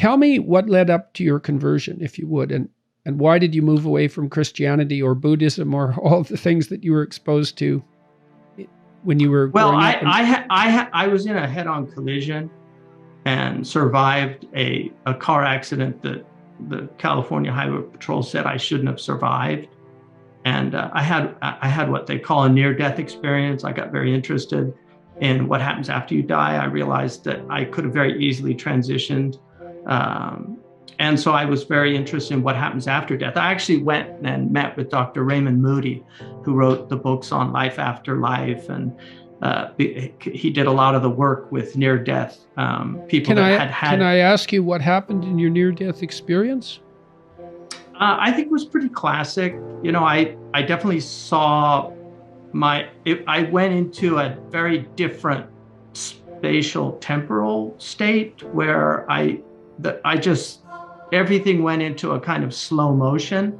tell me what led up to your conversion, if you would, and why did you move away from Christianity or Buddhism or all the things that you were exposed to when you were Well, growing up? I was in a head-on collision and survived a car accident that the California Highway Patrol said I shouldn't have survived. And I had what they call a near-death experience. I got very interested in what happens after you die. I realized that I could have very easily transitioned. And so I was very interested in what happens after death. I actually went and met with Dr. Raymond Moody, who wrote the books on life after life. And he did a lot of the work with near-death people that had. Can I ask you what happened in your near-death experience? I think it was pretty classic. You know, I definitely saw I went into a very different spatial temporal state where everything went into a kind of slow motion.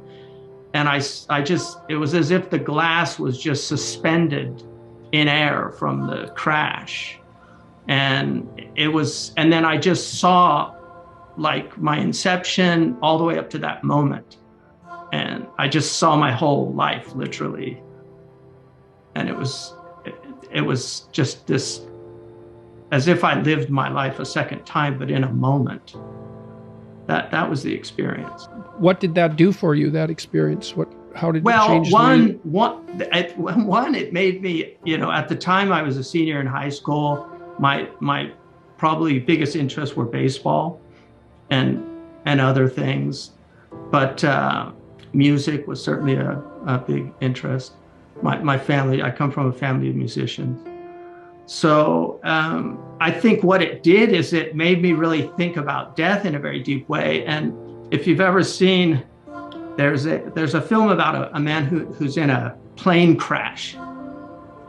And it was as if the glass was just suspended in air from the crash. And then I just saw like my inception all the way up to that moment. And I just saw my whole life literally. And it was just this, as if I lived my life a second time, but in a moment. That was the experience. What did that do for you, that experience? How did it change? It made me, you know, at the time I was a senior in high school, my probably biggest interests were baseball and other things, but music was certainly a big interest. My family, I come from a family of musicians. So I think what it did is it made me really think about death in a very deep way. And if you've ever seen, there's a film about a man who's in a plane crash,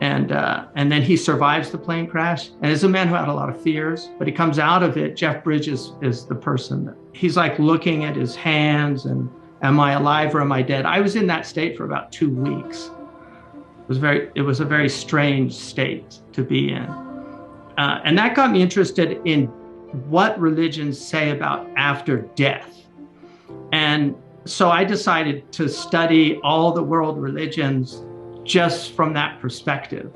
and then he survives the plane crash. And it's a man who had a lot of fears, but he comes out of it. Jeff Bridges is the person. He's like looking at his hands and, am I alive or am I dead? I was in that state for about 2 weeks. It was a very strange state to be in. And that got me interested in what religions say about after death. And so I decided to study all the world religions just from that perspective.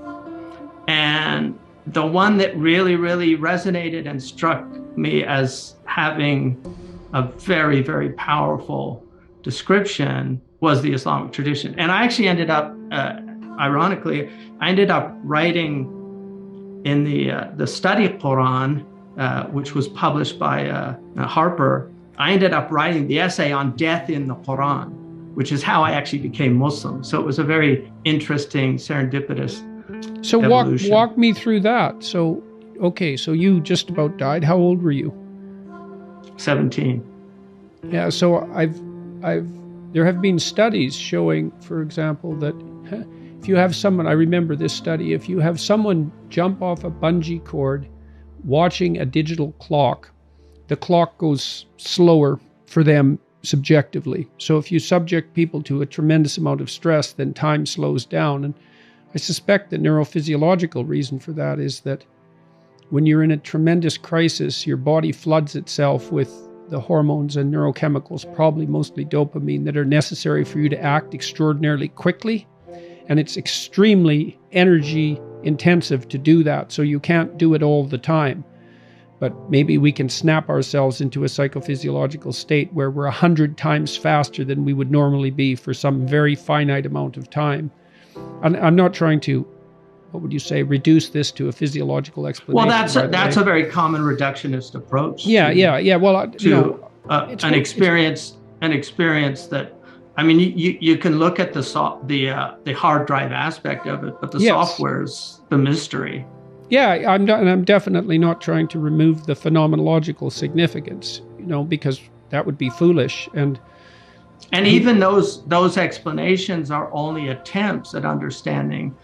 And the one that really, really resonated and struck me as having a very, very powerful description was the Islamic tradition. And I actually ended up, ironically, writing in the study Quran, which was published by Harper. I ended up writing the essay on death in the Quran, which is how I actually became Muslim. So it was a very interesting, serendipitous evolution. So walk me through that. So, okay, so you just about died. How old were you? 17. Yeah, so there have been studies showing, for example, that if you have someone, I remember this study, if you have someone jump off a bungee cord watching a digital clock, the clock goes slower for them subjectively. So if you subject people to a tremendous amount of stress, then time slows down. And I suspect the neurophysiological reason for that is that when you're in a tremendous crisis, your body floods itself with the hormones and neurochemicals, probably mostly dopamine, that are necessary for you to act extraordinarily quickly. And it's extremely energy intensive to do that. So you can't do it all the time. But maybe we can snap ourselves into a psychophysiological state where we're 100 times faster than we would normally be for some very finite amount of time. And I'm not trying to, what would you say, reduce this to a physiological explanation. Well, that's a very common reductionist approach. Yeah. Well, an experience that, I mean, you can look at the hard drive aspect of it, but the software is the mystery. Yeah, I'm definitely not trying to remove the phenomenological significance, because that would be foolish. And even those explanations are only attempts at understanding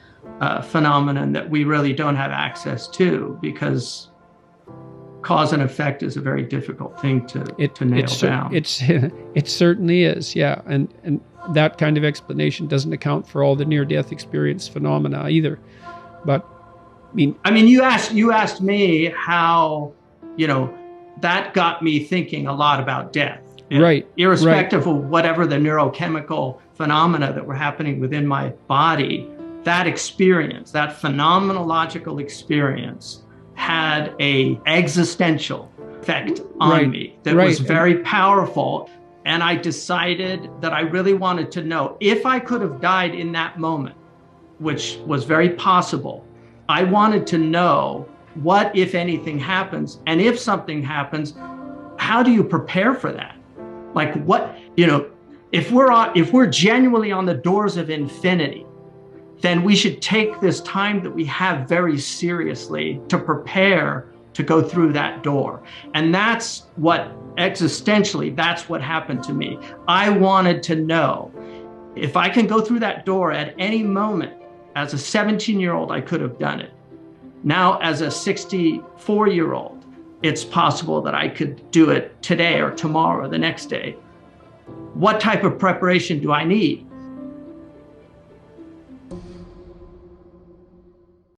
phenomenon that we really don't have access to, because cause and effect is a very difficult thing to nail down. It certainly is, yeah. And that kind of explanation doesn't account for all the near-death experience phenomena either. But I mean, you asked me how, that got me thinking a lot about death. Right. Irrespective of whatever the neurochemical phenomena that were happening within my body, that experience, that phenomenological experience, had a existential effect on me that was very powerful. And I decided that I really wanted to know if I could have died in that moment, which was very possible. I wanted to know what, if anything, happens. And if something happens, how do you prepare for that? Like what, if we're genuinely on the doors of infinity, then we should take this time that we have very seriously to prepare to go through that door. And that's what, existentially, that's what happened to me. I wanted to know if I can go through that door at any moment. As a 17-year-old, I could have done it. Now, as a 64-year-old, it's possible that I could do it today or tomorrow or the next day. What type of preparation do I need?